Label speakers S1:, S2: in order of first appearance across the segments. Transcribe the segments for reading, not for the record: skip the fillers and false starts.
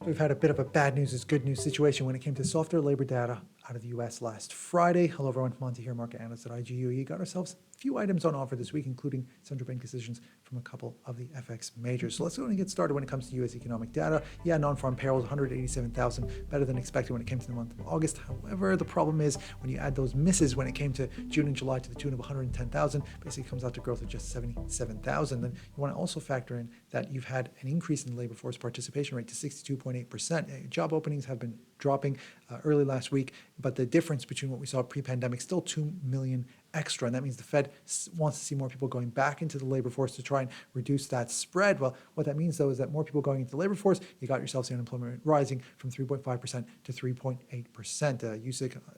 S1: We've had a bit of a bad news is good news situation when it came to softer labor data out of the U.S. last Friday. Hello, everyone. Monty here, market analyst at IGUE. Got ourselves a few items on offer this week, including central bank decisions from a couple of the FX majors. So let's go and get started when it comes to U.S. economic data. Yeah, non-farm payrolls, 187,000, better than expected when it came to the month of August. However, the problem is when you add those misses when it came to June and July to the tune of 110,000, basically comes out to growth of just 77,000. Then you want to also factor in that you've had an increase in the labor force participation rate to 62.8%. Job openings have been dropping early last week, but the difference between what we saw pre-pandemic, still 2 million extra, and that means the Fed wants to see more people going back into the labor force to try and reduce that spread. Well, what that means, though, is that more people going into the labor force, you got yourself the unemployment rate rising from 3.5% to 3.8%.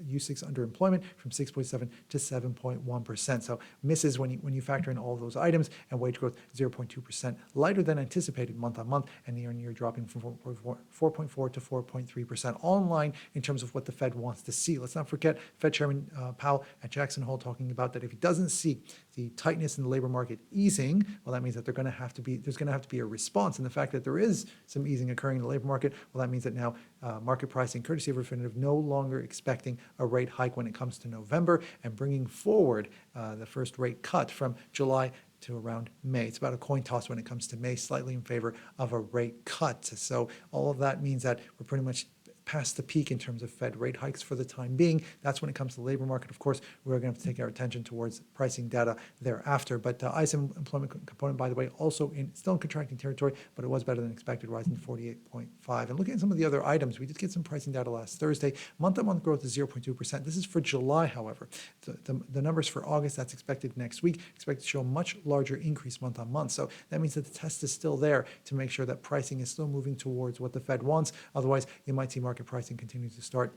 S1: U6 underemployment from 6.7 to 7.1%. So misses when you factor in all of those items, and wage growth 0.2%, lighter than anticipated month on month, and year-on-year dropping from 4.4 to 4.3%, all in line in terms of what the Fed wants to see. Let's not forget Fed Chairman Powell at Jackson Hole talking about that if he doesn't see the tightness in the labor market easing, well, that means that there's going to have to be a response. And the fact that there is some easing occurring in the labor market, well, that means that now market pricing, courtesy of Refinitiv, no longer expecting a rate hike when it comes to November, and bringing forward the first rate cut from July to around May. It's about a coin toss when it comes to May, slightly in favor of a rate cut. So all of that means that we're pretty much past the peak in terms of Fed rate hikes for the time being. That's when it comes to the labor market. Of course, we're going to have to take our attention towards pricing data thereafter. But ISM employment component, by the way, also still in contracting territory, but it was better than expected, rising to 48.5. And looking at some of the other items, we did get some pricing data last Thursday. Month-on-month growth is 0.2%. This is for July, however. The numbers for August, that's expected next week, expected to show a much larger increase month-on-month. So that means that the test is still there to make sure that pricing is still moving towards what the Fed wants. Otherwise, you might see market pricing continue to start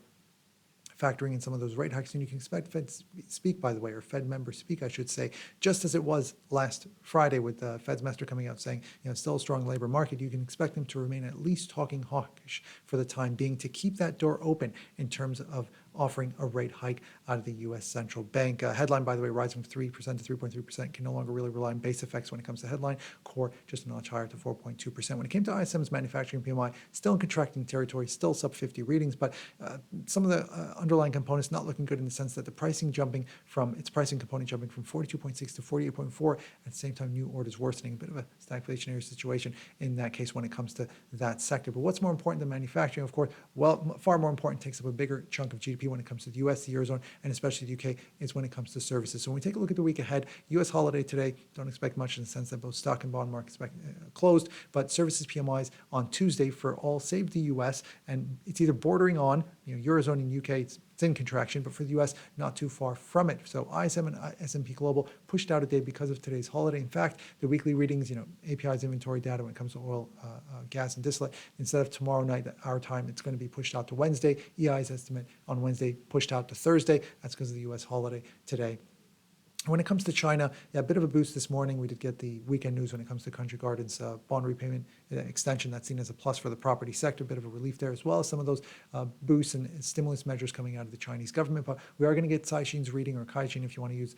S1: factoring in some of those rate hikes. And you can expect Fed speak, by the way, or Fed members speak, I should say, just as it was last Friday with the Fed's master coming out saying, still a strong labor market. You can expect them to remain at least talking hawkish for the time being to keep that door open in terms of offering a rate hike out of the U.S. Central Bank. Headline, by the way, rising from 3% to 3.3%, can no longer really rely on base effects when it comes to headline. Core just a notch higher to 4.2%. When it came to ISM's manufacturing PMI, still in contracting territory, still sub 50 readings, but some of the underlying components not looking good in the sense that the pricing component jumping from 42.6 to 48.4. At the same time, new orders worsening, a bit of a stagflationary situation in that case when it comes to that sector. But what's more important than manufacturing, of course? Well, far more important, takes up a bigger chunk of GDP when it comes to the U.S., the Eurozone, and especially the UK, is when it comes to services. So when we take a look at the week ahead, U.S. holiday today, don't expect much in the sense that both stock and bond markets closed, but services PMIs on Tuesday for all save the U.S., and it's either bordering on, Eurozone and UK, it's in contraction, but for the U.S., not too far from it. So ISM and S&P Global pushed out a day because of today's holiday. In fact, the weekly readings, API's inventory data when it comes to oil, gas, and distillate, instead of tomorrow night, our time, it's going to be pushed out to Wednesday. EI's estimate on Wednesday pushed out to Thursday. That's because of the U.S. holiday today. When it comes to China, a bit of a boost this morning. We did get the weekend news when it comes to Country Garden's bond repayment extension. That's seen as a plus for the property sector, a bit of a relief there, as well as some of those boosts and stimulus measures coming out of the Chinese government. But we are going to get Caixin's reading, or Caixin if you want to use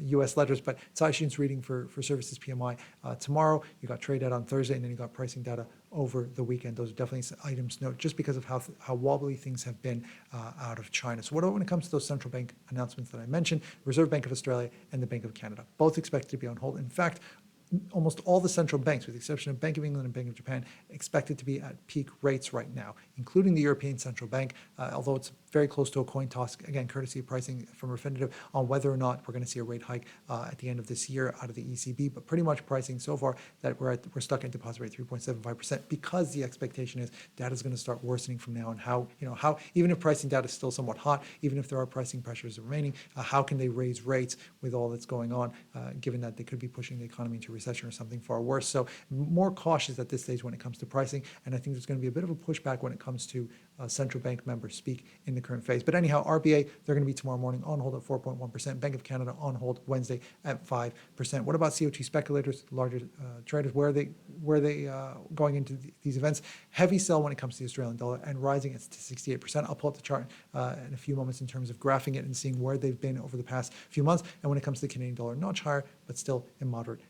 S1: U.S. letters, but Caixin's reading for services PMI tomorrow. You got trade data on Thursday, and then you got pricing data over the weekend. Those are definitely items to note just because of how wobbly things have been out of China. So what about when it comes to those central bank announcements that I mentioned? Reserve Bank of Australia and the Bank of Canada, both expected to be on hold. In fact, almost all the central banks, with the exception of Bank of England and Bank of Japan, expected to be at peak rates right now, including the European Central Bank, although it's very close to a coin toss, again, courtesy of pricing from Refinitiv, on whether or not we're going to see a rate hike at the end of this year out of the ECB. But pretty much pricing so far that we're stuck at deposit rate 3.75%, because the expectation is data is going to start worsening from now on. How even if pricing data is still somewhat hot, even if there are pricing pressures remaining, how can they raise rates with all that's going on, given that they could be pushing the economy into recession or something far worse. So more cautious at this stage when it comes to pricing, and I think there's going to be a bit of a pushback when it comes to central bank members speak in the current phase. But anyhow, RBA, they're going to be tomorrow morning on hold at 4.1%. Bank of Canada on hold Wednesday at 5%. What about CO2 speculators, larger traders? Where are they going into these events? Heavy sell when it comes to the Australian dollar and rising at 68%. I'll pull up the chart in a few moments in terms of graphing it and seeing where they've been over the past few months. And when it comes to the Canadian dollar, notch higher, but still in moderate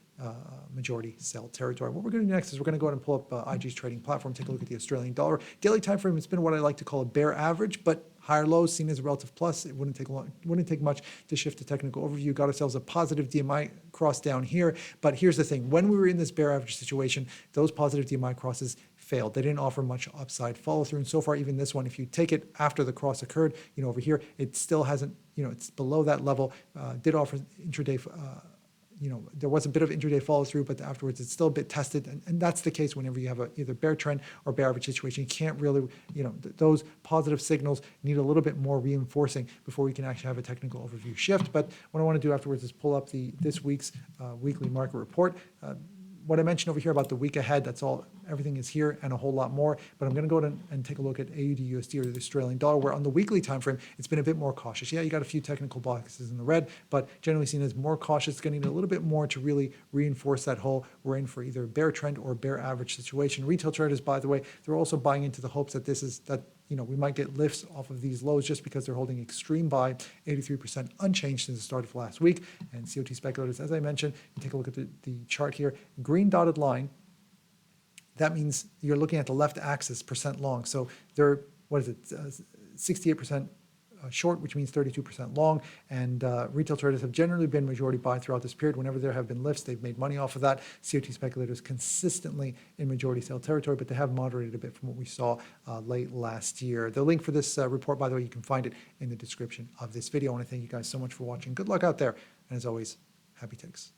S1: majority sell territory. What we're going to do next is we're going to go ahead and pull up IG's trading platform, take a look at the Australian dollar. Daily time frame, it's been what I like to call a bear average, but higher lows seen as a relative plus. It wouldn't take much to shift to technical overview. Got ourselves a positive DMI cross down here. But here's the thing. When we were in this bear average situation, those positive DMI crosses failed. They didn't offer much upside follow through. And so far, even this one, if you take it after the cross occurred, over here, it still hasn't, it's below that level. Did offer intraday, there was a bit of intraday follow through, but afterwards it's still a bit tested. And that's the case whenever you have a either bear trend or bear average situation. You can't really, those positive signals need a little bit more reinforcing before we can actually have a technical overview shift. But what I want to do afterwards is pull up this week's weekly market report. What I mentioned over here about the week ahead, that's all, everything is here and a whole lot more. But I'm going to go ahead and take a look at AUD USD, or the Australian dollar, where on the weekly time frame, it's been a bit more cautious. Yeah, you got a few technical boxes in the red, but generally seen as more cautious. It's going to need a little bit more to really reinforce that whole we're in for either a bear trend or bear average situation. Retail traders, by the way, they're also buying into the hopes that we might get lifts off of these lows just because they're holding extreme buy, 83% unchanged since the start of last week. And COT speculators, as I mentioned, you take a look at the chart here, green dotted line, that means you're looking at the left axis percent long. So they're, 68% short, which means 32% long. And retail traders have generally been majority buy throughout this period. Whenever there have been lifts, they've made money off of that. COT speculators consistently in majority sell territory, but they have moderated a bit from what we saw late last year. The link for this report, by the way, you can find it in the description of this video. I want to thank you guys so much for watching. Good luck out there. And as always, happy ticks.